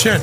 shit.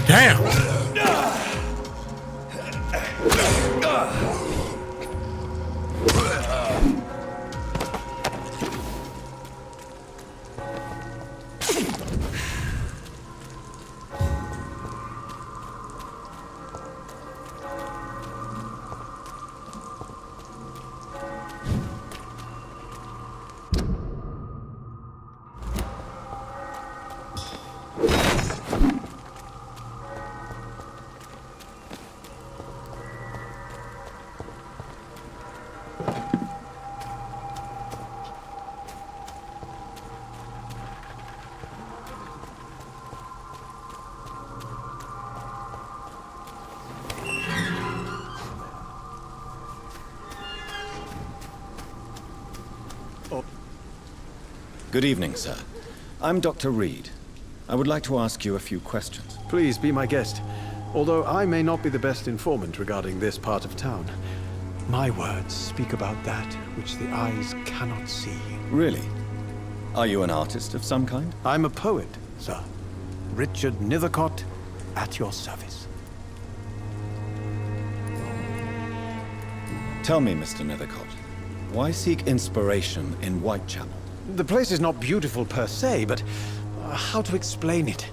Damn. Good evening, sir. I'm Dr. Reid. I would like to ask you a few questions. Please be my guest. Although I may not be the best informant regarding this part of town, my words speak about that which the eyes cannot see. Really? Are you an artist of some kind? I'm a poet, sir. Richard Nethercott, at your service. Tell me, Mr. Nethercott, why seek inspiration in Whitechapel? The place is not beautiful per se, but how to explain it?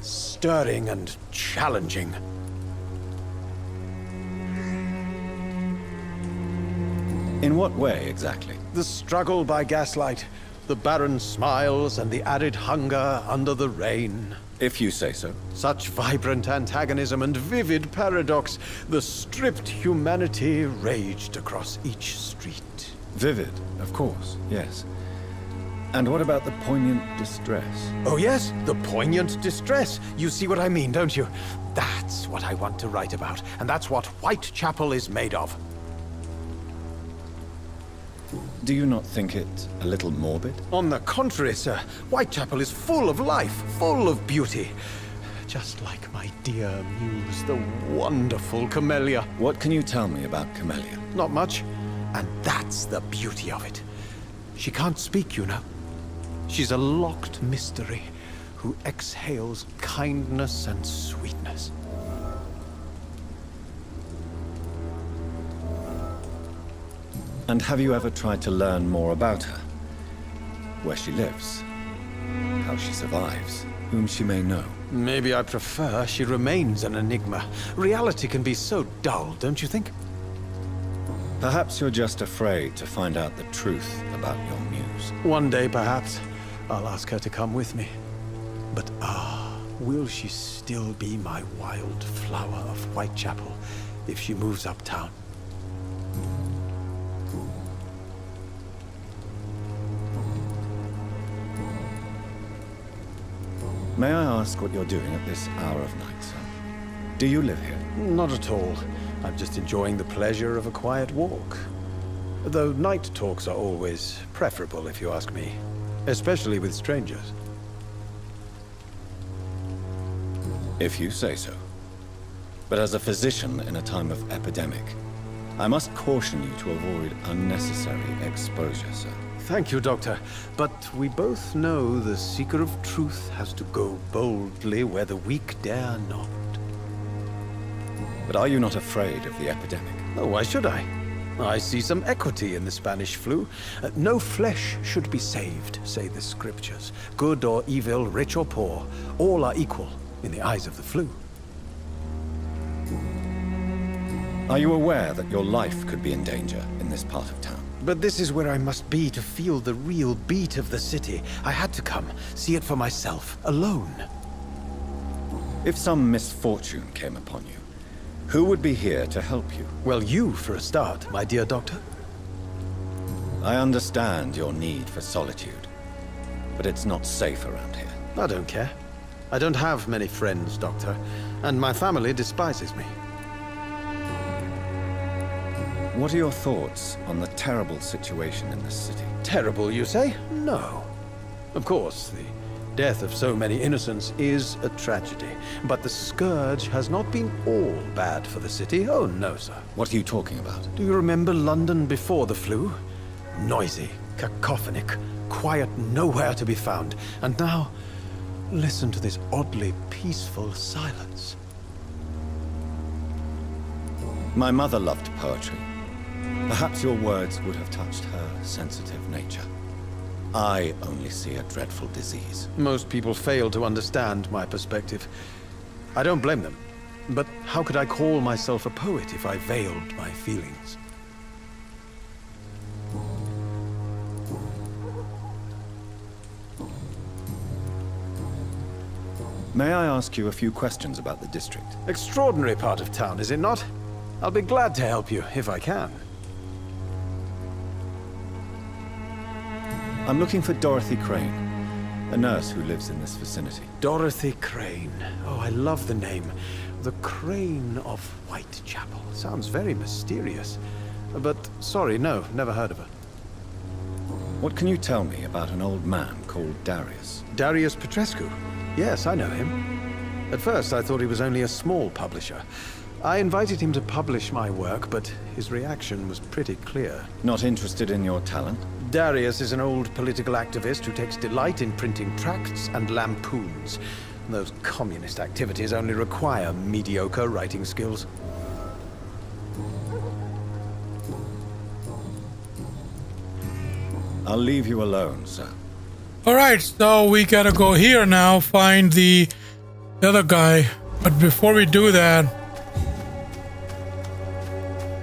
Stirring and challenging. In what way, exactly? The struggle by gaslight, the barren smiles and the arid hunger under the rain. If you say so. Such vibrant antagonism and vivid paradox, the stripped humanity raged across each street. Vivid, of course, yes. And what about the poignant distress? Oh yes, the poignant distress. You see what I mean, don't you? That's what I want to write about, and that's what Whitechapel is made of. Do you not think it a little morbid? On the contrary, sir. Whitechapel is full of life, full of beauty. Just like my dear muse, the wonderful Camellia. What can you tell me about Camellia? Not much, and that's the beauty of it. She can't speak, you know. She's a locked mystery who exhales kindness and sweetness. And have you ever tried to learn more about her? Where she lives, how she survives, whom she may know? Maybe I prefer she remains an enigma. Reality can be so dull, don't you think? Perhaps you're just afraid to find out the truth about your muse. One day, perhaps, I'll ask her to come with me. But will she still be my wild flower of Whitechapel if she moves uptown? May I ask what you're doing at this hour of night, sir? Do you live here? Not at all. I'm just enjoying the pleasure of a quiet walk. Though night talks are always preferable, if you ask me. Especially with strangers. If you say so. But as a physician in a time of epidemic, I must caution you to avoid unnecessary exposure, sir. Thank you, Doctor. But we both know the seeker of truth has to go boldly where the weak dare not. But are you not afraid of the epidemic? Oh, why should I? I see some equity in the Spanish flu. No flesh should be saved, say the scriptures. Good or evil, rich or poor, all are equal in the eyes of the flu. Are you aware that your life could be in danger in this part of town? But this is where I must be to feel the real beat of the city. I had to come, see it for myself, alone. If some misfortune came upon you, who would be here to help you? Well, you for a start, my dear doctor. I understand your need for solitude, but it's not safe around here. I don't care. I don't have many friends, Doctor, and my family despises me. What are your thoughts on the terrible situation in this city? Terrible, you say? No. Of course, the death of so many innocents is a tragedy, but the scourge has not been all bad for the city. Oh, no, sir. What are you talking about? Do you remember London before the flu? Noisy, cacophonic, quiet nowhere to be found. And now, listen to this oddly peaceful silence. My mother loved poetry. Perhaps your words would have touched her sensitive nature. I only see a dreadful disease. Most people fail to understand my perspective. I don't blame them. But how could I call myself a poet if I veiled my feelings? May I ask you a few questions about the district? Extraordinary part of town, is it not? I'll be glad to help you, if I can. I'm looking for Dorothy Crane, a nurse who lives in this vicinity. Dorothy Crane. Oh, I love the name. The Crane of Whitechapel. Sounds very mysterious. But, sorry, no, never heard of her. What can you tell me about an old man called Darius? Darius Petrescu? Yes, I know him. At first, I thought he was only a small publisher. I invited him to publish my work, but his reaction was pretty clear. Not interested in your talent? Darius is an old political activist who takes delight in printing tracts and lampoons. Those communist activities only require mediocre writing skills. I'll leave you alone, sir. Alright, so we gotta go here now, find the other guy. But before we do that,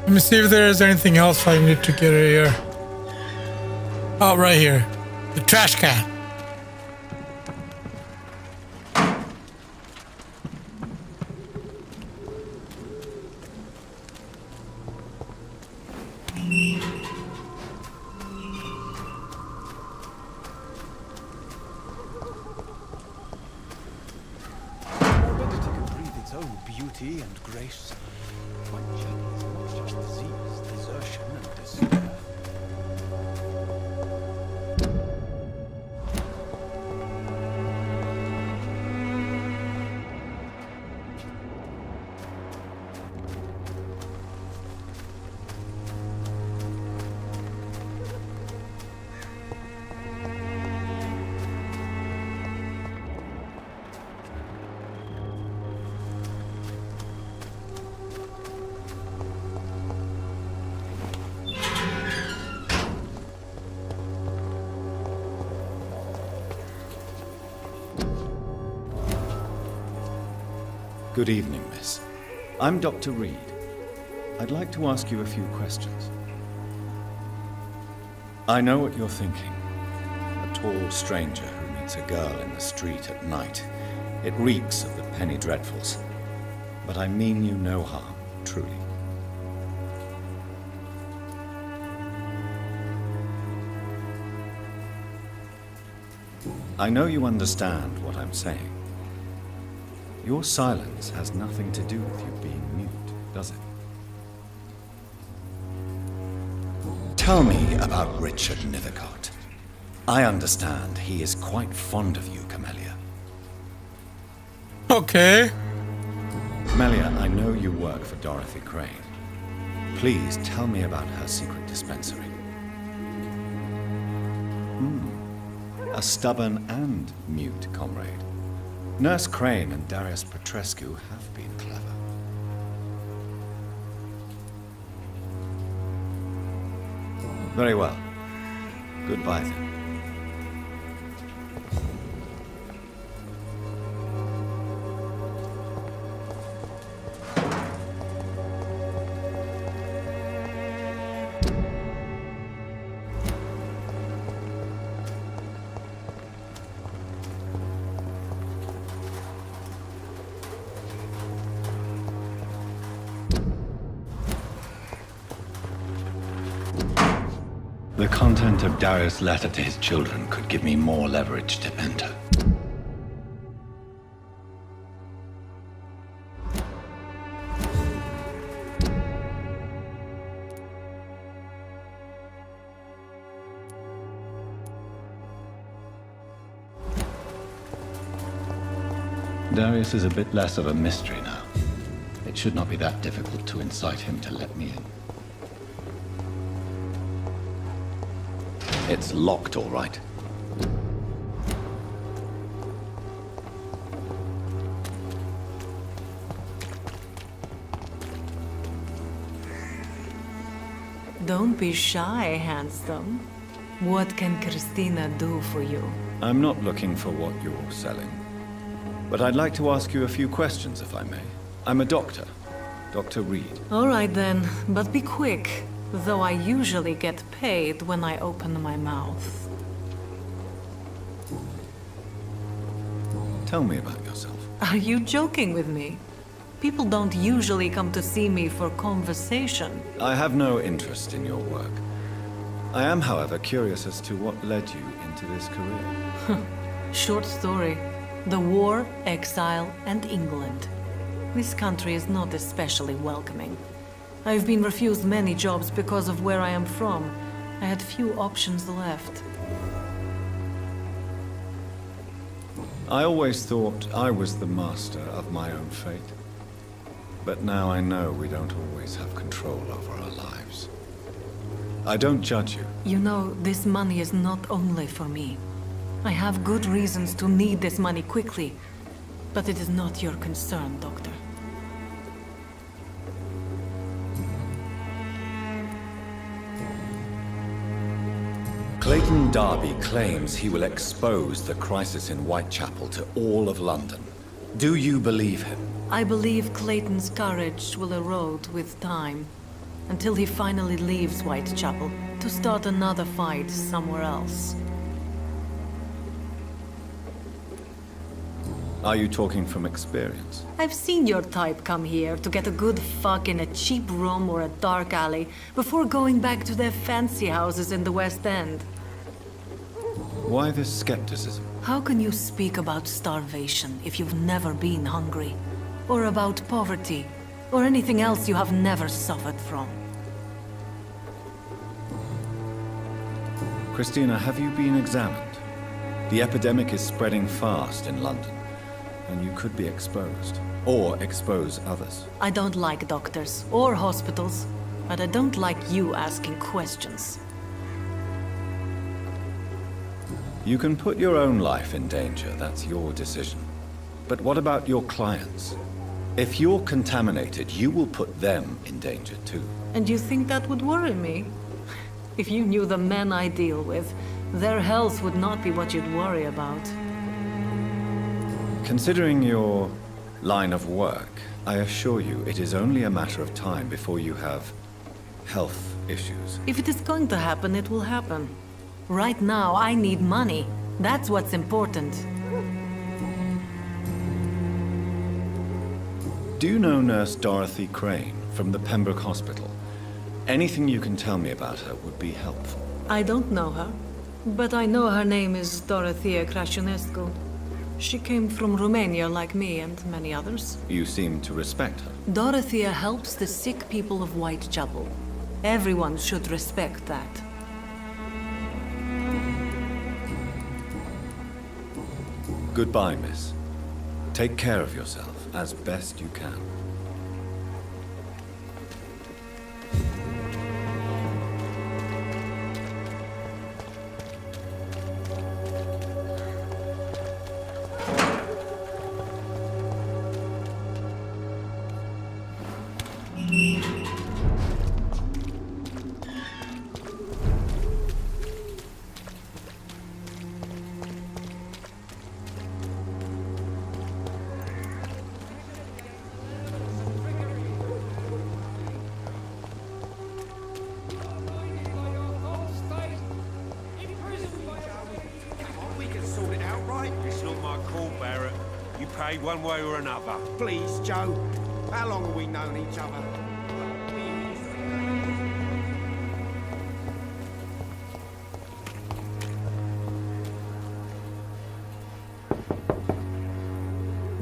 let me see if there is anything else I need to get here. Oh, right here. The trash can. Beauty and grace. Whitechapel is not just disease, desertion, and despair. Good evening, miss. I'm Dr. Reid. I'd like to ask you a few questions. I know what you're thinking. A tall stranger who meets a girl in the street at night. It reeks of the penny dreadfuls. But I mean you no harm, truly. I know you understand what I'm saying. Your silence has nothing to do with you being mute, does it? Tell me about Richard Nithercott. I understand he is quite fond of you, Camellia. Okay. Camellia, I know you work for Dorothy Crane. Please tell me about her secret dispensary. A stubborn and mute comrade. Nurse Crane and Darius Petrescu have been clever. Very well. Goodbye then. content of Darius' letter to his children could give me more leverage to enter. Darius is a bit less of a mystery now. It should not be that difficult to incite him to let me in. It's locked, all right. Don't be shy, handsome. What can Christina do for you? I'm not looking for what you're selling. But I'd like to ask you a few questions, if I may. I'm a doctor. Dr. Reid. All right then, but be quick. Though I usually get paid when I open my mouth. Tell me about yourself. Are you joking with me? People don't usually come to see me for conversation. I have no interest in your work. I am, however, curious as to what led you into this career. Short story. The war, exile, and England. This country is not especially welcoming. I've been refused many jobs because of where I am from. I had few options left. I always thought I was the master of my own fate. But now I know we don't always have control over our lives. I don't judge you. You know, this money is not only for me. I have good reasons to need this money quickly, but it is not your concern, Doctor. Clayton Darby claims he will expose the crisis in Whitechapel to all of London. Do you believe him? I believe Clayton's courage will erode with time, until he finally leaves Whitechapel to start another fight somewhere else. Are you talking from experience? I've seen your type come here to get a good fuck in a cheap room or a dark alley before going back to their fancy houses in the West End. Why this skepticism? How can you speak about starvation if you've never been hungry? Or about poverty? Or anything else you have never suffered from? Christina, have you been examined? The epidemic is spreading fast in London, and you could be exposed. Or expose others. I don't like doctors or hospitals, but I don't like you asking questions. You can put your own life in danger, that's your decision. But what about your clients? If you're contaminated, you will put them in danger too. And you think that would worry me? If you knew the men I deal with, their health would not be what you'd worry about. Considering your line of work, I assure you it is only a matter of time before you have health issues. If it is going to happen, it will happen. Right now, I need money. That's what's important. Do you know Nurse Dorothy Crane from the Pembroke Hospital? Anything you can tell me about her would be helpful. I don't know her, but I know her name is Dorothea Crăciunescu. She came from Romania like me and many others. You seem to respect her. Dorothea helps the sick people of Whitechapel. Everyone should respect that. Goodbye, miss. Take care of yourself as best you can. One way or another. Please, Joe. How long have we known each other?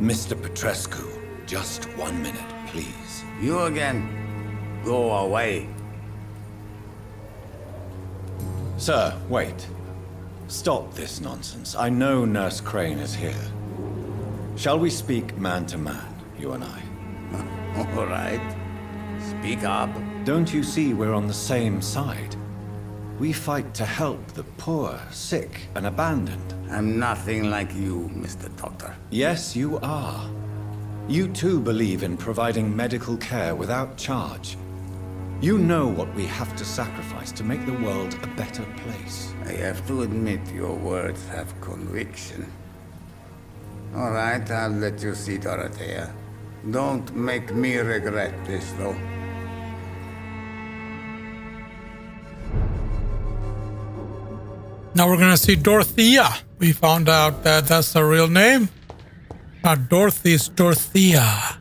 Mr. Petrescu, just 1 minute, please. You again? Go away. Sir, wait. Stop this nonsense. I know Nurse Crane is here. Shall we speak man to man, you and I? All right. Speak up. Don't you see we're on the same side? We fight to help the poor, sick, and abandoned. I'm nothing like you, Mr. Doctor. Yes, you are. You too believe in providing medical care without charge. You know what we have to sacrifice to make the world a better place. I have to admit your words have conviction. All right, I'll let you see Dorothea. Don't make me regret this, though. Now we're gonna see Dorothea. We found out that that's her real name. Not Dorothy, it's Dorothea.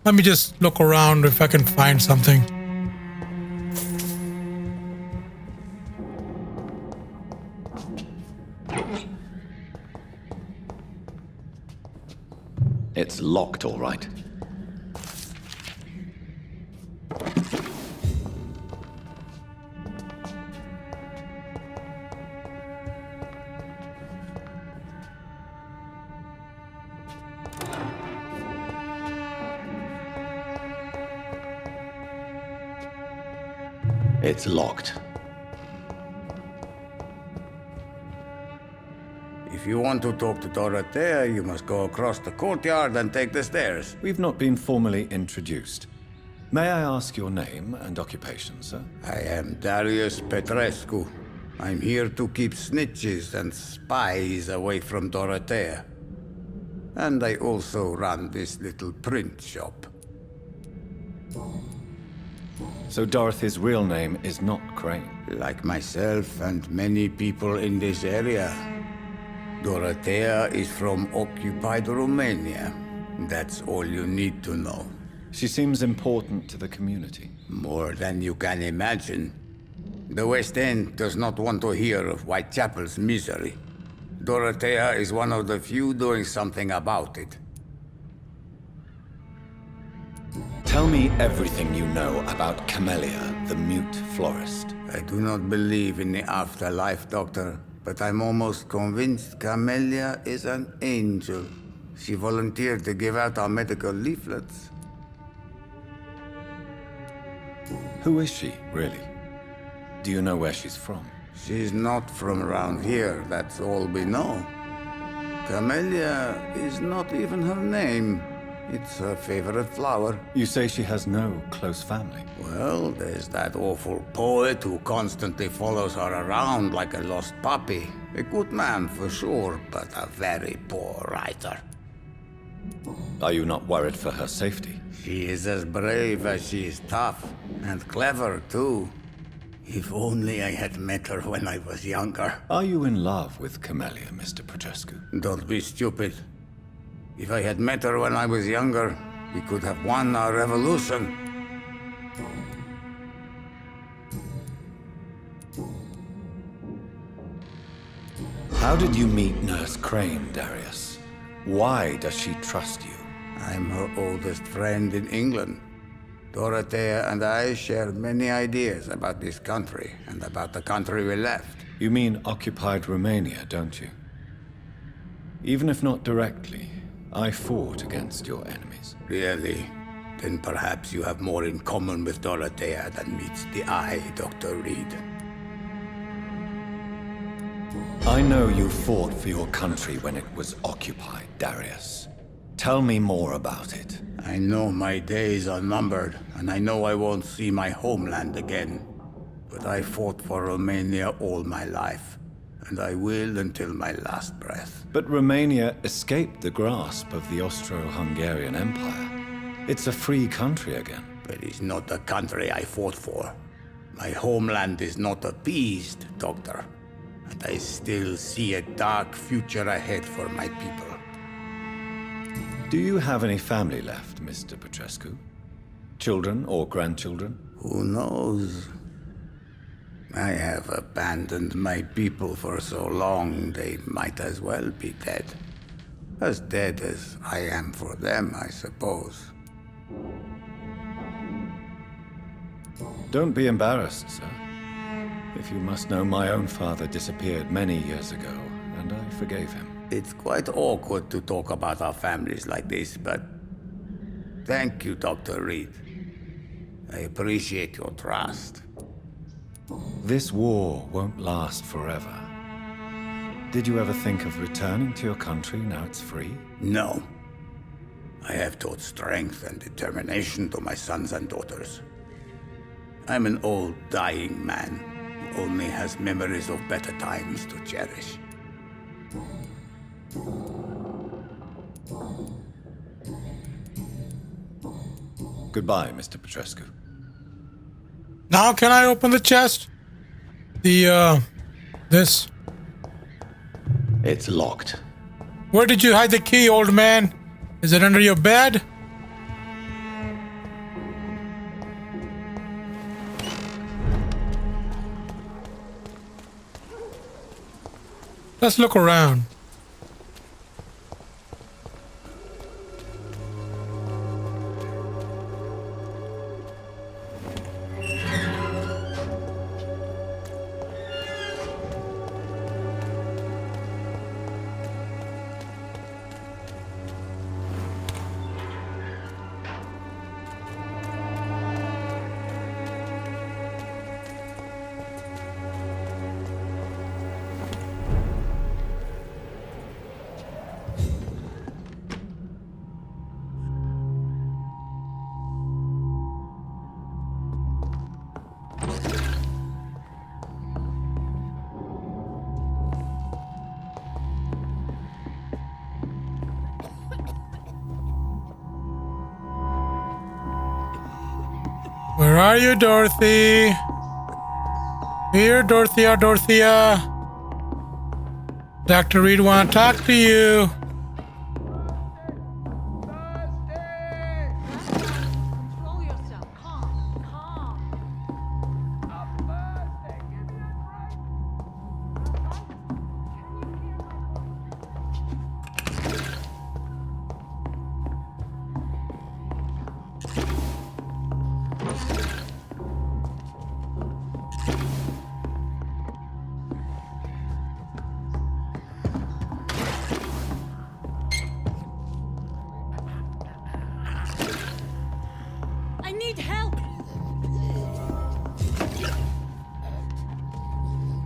Let me just look around if I can find something. It's locked, all right. It's locked. If you want to talk to Dorothea, you must go across the courtyard and take the stairs. We've not been formally introduced. May I ask your name and occupation, sir? I am Darius Petrescu. I'm here to keep snitches and spies away from Dorothea. And I also run this little print shop. So Dorothy's real name is not Crane. Like myself and many people in this area, Dorothea is from occupied Romania. That's all you need to know. She seems important to the community. More than you can imagine. The West End does not want to hear of Whitechapel's misery. Dorothea is one of the few doing something about it. Tell me everything you know about Camellia, the mute florist. I do not believe in the afterlife, Doctor, but I'm almost convinced Camellia is an angel. She volunteered to give out our medical leaflets. Who is she, really? Do you know where she's from? She's not from around here, that's all we know. Camellia is not even her name. It's her favorite flower. You say she has no close family. Well, there's that awful poet who constantly follows her around like a lost puppy. A good man for sure, but a very poor writer. Are you not worried for her safety? She is as brave as she is tough, and clever too. If only I had met her when I was younger. Are you in love with Camellia, Mr. Petrescu? Don't be stupid. If I had met her when I was younger, we could have won our revolution. How did you meet Nurse Crane, Darius? Why does she trust you? I'm her oldest friend in England. Dorothea and I share many ideas about this country and about the country we left. You mean occupied Romania, don't you? Even if not directly, I fought against your enemies. Really? Then perhaps you have more in common with Dorothea than meets the eye, Dr. Reid. I know you fought for your country when it was occupied, Darius. Tell me more about it. I know my days are numbered, and I know I won't see my homeland again. But I fought for Romania all my life, and I will until my last breath. But Romania escaped the grasp of the Austro-Hungarian Empire. It's a free country again. But it's not the country I fought for. My homeland is not appeased, Doctor. And I still see a dark future ahead for my people. Do you have any family left, Mr. Petrescu? Children or grandchildren? Who knows? I have abandoned my people for so long, they might as well be dead. As dead as I am for them, I suppose. Don't be embarrassed, sir. If you must know, my own father disappeared many years ago, and I forgave him. It's quite awkward to talk about our families like this, but thank you, Dr. Reid. I appreciate your trust. This war won't last forever. Did you ever think of returning to your country now it's free? No. I have taught strength and determination to my sons and daughters. I'm an old, dying man who only has memories of better times to cherish. Goodbye, Mr. Petrescu. Now can I open the chest? This. It's locked. Where did you hide the key, old man? Is it under your bed? Let's look around. Where are you, Dorothy? Here, Dorothea, Dorothea. Dr. Reid want to talk to you. Control yourself. Calm. I need help.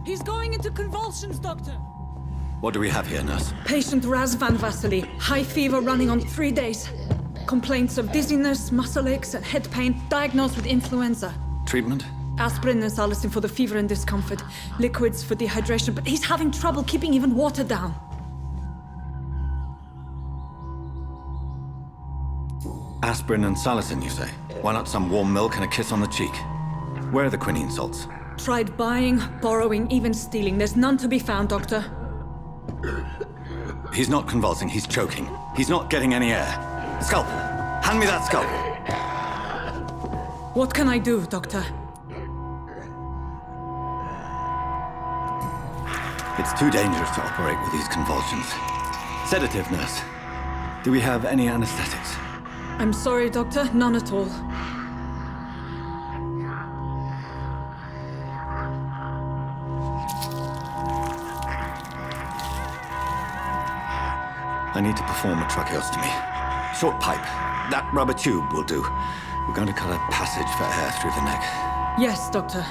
He's going into convulsions, Doctor. What do we have here, nurse? Patient Raz Van Vasily. High fever running on 3 days. Complaints of dizziness, muscle aches, and head pain. Diagnosed with influenza. Treatment? Aspirin and salicin for the fever and discomfort. Liquids for dehydration, but he's having trouble keeping even water down. Aspirin and salicin, you say? Why not some warm milk and a kiss on the cheek? Where are the quinine salts? Tried buying, borrowing, even stealing. There's none to be found, Doctor. He's not convulsing, he's choking. He's not getting any air. Scalpel! Hand me that scalpel! What can I do, Doctor? It's too dangerous to operate with these convulsions. Sedative, nurse. Do we have any anesthetics? I'm sorry, Doctor. None at all. I need to perform a tracheostomy. Short pipe. That rubber tube will do. We're going to cut a passage for air through the neck. Yes, Doctor.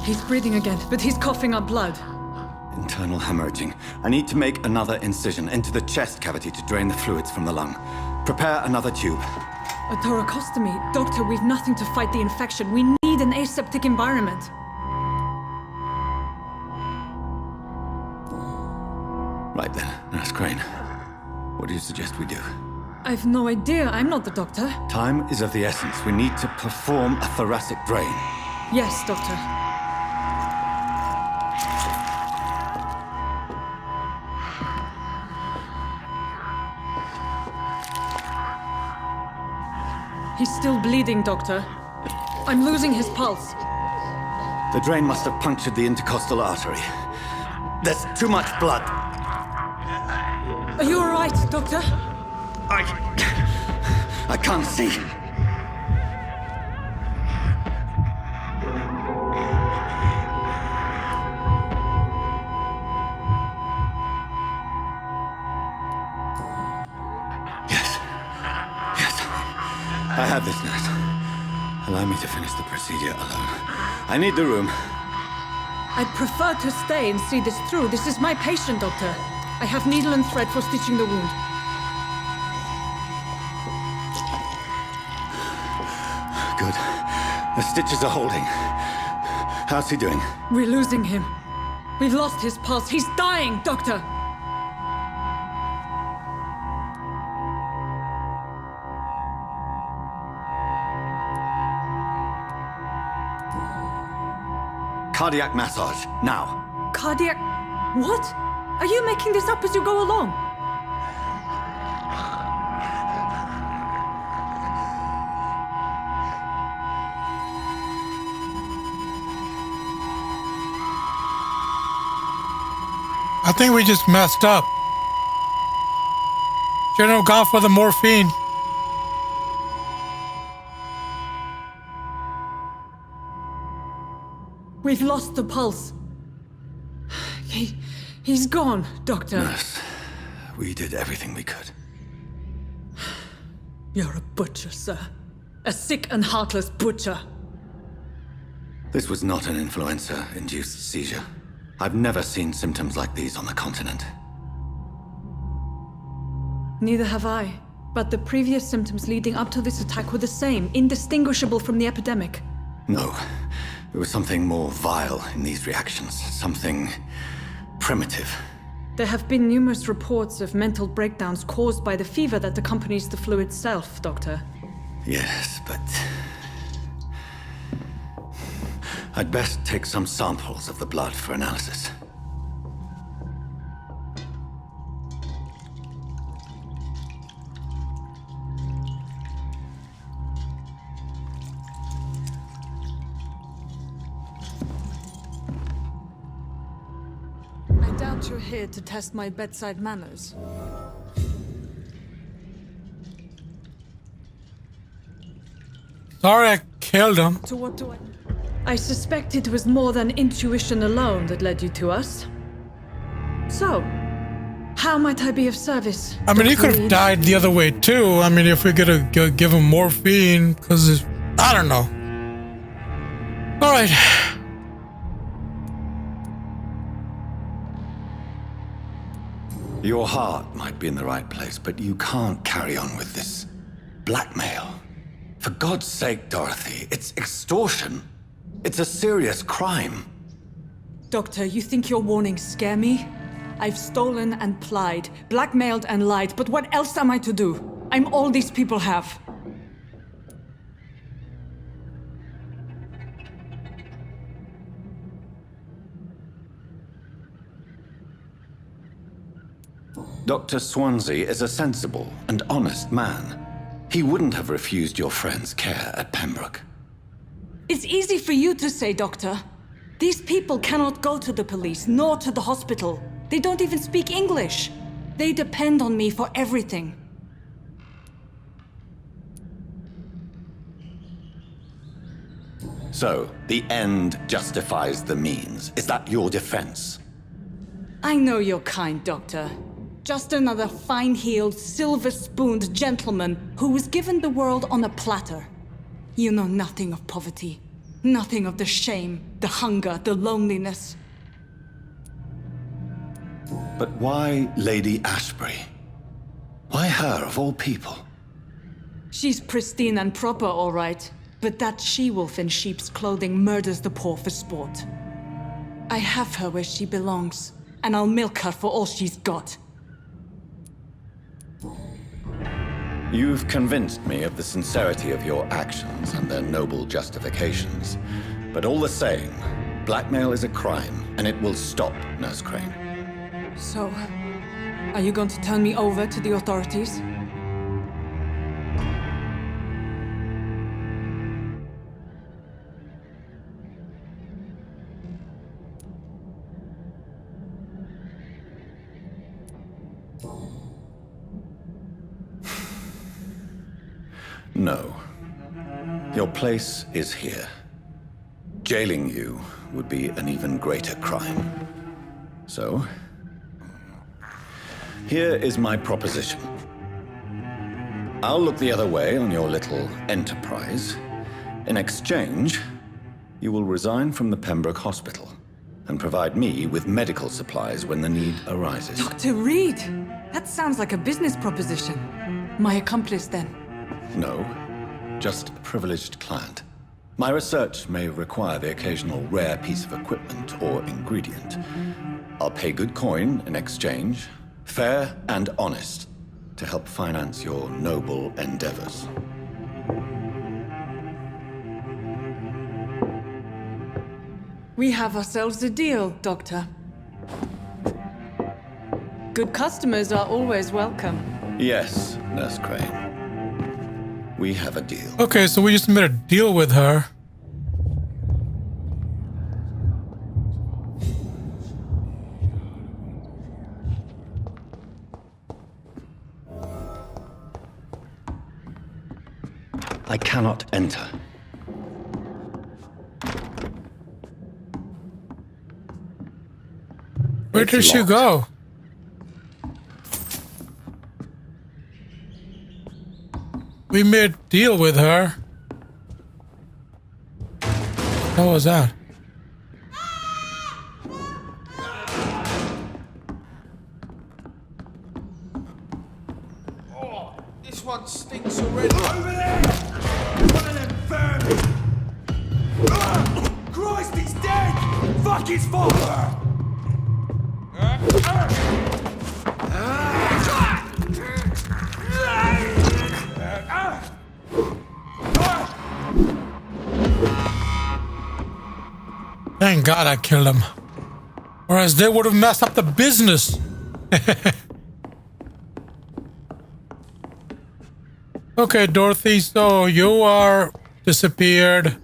He's breathing again, but he's coughing up blood. Internal hemorrhaging. I need to make another incision into the chest cavity to drain the fluids from the lung. Prepare another tube. A thoracostomy. Doctor, we've nothing to fight the infection. We need an aseptic environment. Right then, Nurse Crane. What do you suggest we do? I've no idea. I'm not the doctor. Time is of the essence. We need to perform a thoracic drain. Yes, Doctor. He's still bleeding, Doctor. I'm losing his pulse. The drain must have punctured the intercostal artery. There's too much blood. Are you all right, Doctor? I can't see. Yes. I have this, nurse. Allow me to finish the procedure alone. I need the room. I'd prefer to stay and see this through. This is my patient, Doctor. I have needle and thread for stitching the wound. Good. The stitches are holding. How's he doing? We're losing him. We've lost his pulse. He's dying, Doctor! Cardiac massage, now. Cardiac... What? Are you making this up as you go along? I think we just messed up. Shouldn't have gone for the morphine. We've lost the pulse. He's gone, Doctor. Nurse, we did everything we could. You're a butcher, sir. A sick and heartless butcher. This was not an influenza-induced seizure. I've never seen symptoms like these on the continent. Neither have I. But the previous symptoms leading up to this attack were the same, indistinguishable from the epidemic. No. There was something more vile in these reactions. Something primitive. There have been numerous reports of mental breakdowns caused by the fever that accompanies the flu itself, Doctor. Yes, but... I'd best take some samples of the blood for analysis. I doubt you're here to test my bedside manners. Sorry I killed him. So what do I suspect it was more than intuition alone that led you to us. So, how might I be of service? I mean, he Dr. could have Reid? died the other way too. I mean, if we could have give him morphine, because I don't know. All right. Your heart might be in the right place, but you can't carry on with this blackmail. For God's sake, Dorothy, it's extortion. It's a serious crime. Doctor, you think your warnings scare me? I've stolen and plied, blackmailed and lied, but what else am I to do? I'm all these people have. Dr. Swansea is a sensible and honest man. He wouldn't have refused your friend's care at Pembroke. It's easy for you to say, Doctor. These people cannot go to the police, nor to the hospital. They don't even speak English. They depend on me for everything. So, the end justifies the means. Is that your defense? I know you're kind, Doctor. Just another fine-heeled, silver-spooned gentleman who was given the world on a platter. You know nothing of poverty. Nothing of the shame, the hunger, the loneliness. But why Lady Ashbury? Why her, of all people? She's pristine and proper, all right. But that she-wolf in sheep's clothing murders the poor for sport. I have her where she belongs, and I'll milk her for all she's got. You've convinced me of the sincerity of your actions and their noble justifications. But all the same, blackmail is a crime, and it will stop, Nurse Crane. So, are you going to turn me over to the authorities? No. Your place is here. Jailing you would be an even greater crime. So, here is my proposition. I'll look the other way on your little enterprise. In exchange, you will resign from the Pembroke Hospital and provide me with medical supplies when the need arises. Dr. Reid! That sounds like a business proposition. My accomplice, then? No, just a privileged client. My research may require the occasional rare piece of equipment or ingredient. I'll pay good coin in exchange, fair and honest, to help finance your noble endeavors. We have ourselves a deal, Doctor. Good customers are always welcome. Yes, Nurse Crane. We have a deal. Okay, so we just made a deal with her. I cannot enter. Where It's did she locked. go? We made a deal with her. What was that? Oh, this one stinks already. Over there! One of them vermin! Christ, he's dead! Fuck his father! Thank God I killed him. Or else they would have messed up the business. Okay, Dorothy, so you are disappeared.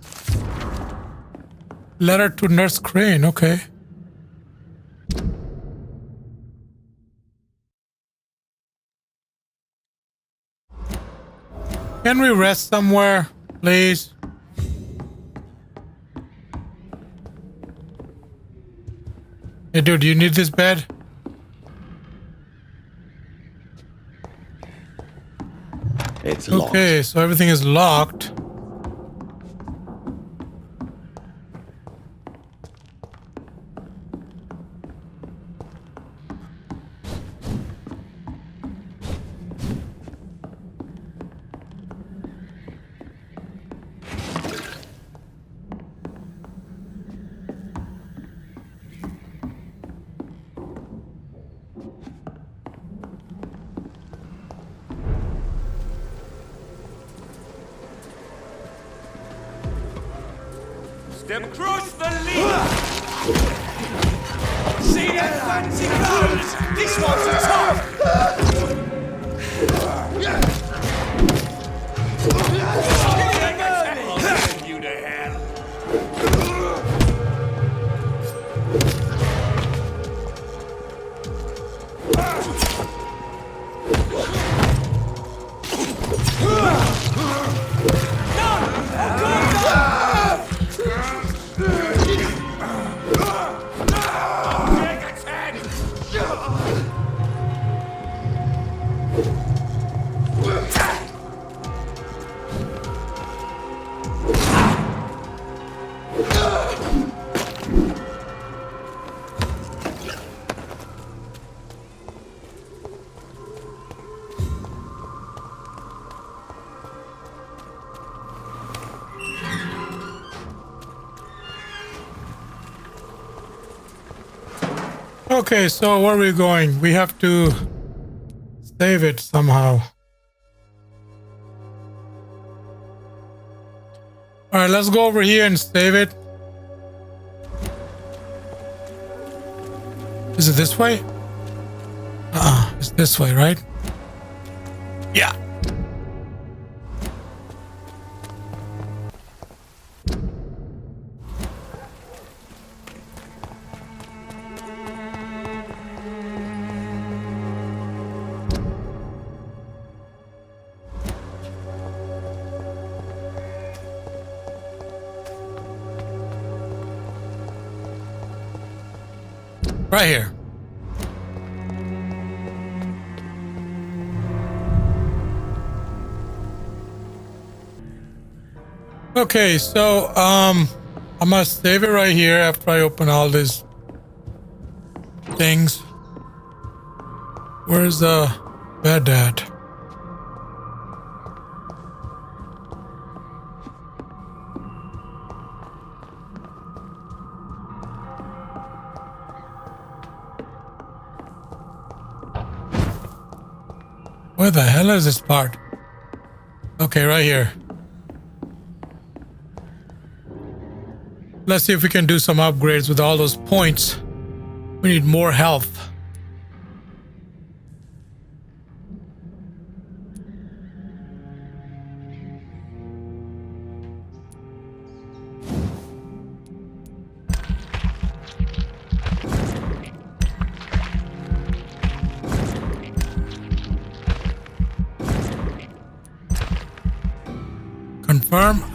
Letter to Nurse Crane, okay. Can we rest somewhere, please? Hey, dude, do you need this bed? It's locked. Okay, so everything is locked. Step across the lead! See that fancy clothes? This one's tough! You to hell! Okay, so where are we going? We have to save it somehow. All right, let's go over here and save it. Is it this way? It's this way, right? Yeah. Right here. Okay, so I must save it right here after I open all these things. Where's the bed at? Where the hell is this part? Okay, right here. Let's see if we can do some upgrades with all those points. We need more health. Confirm.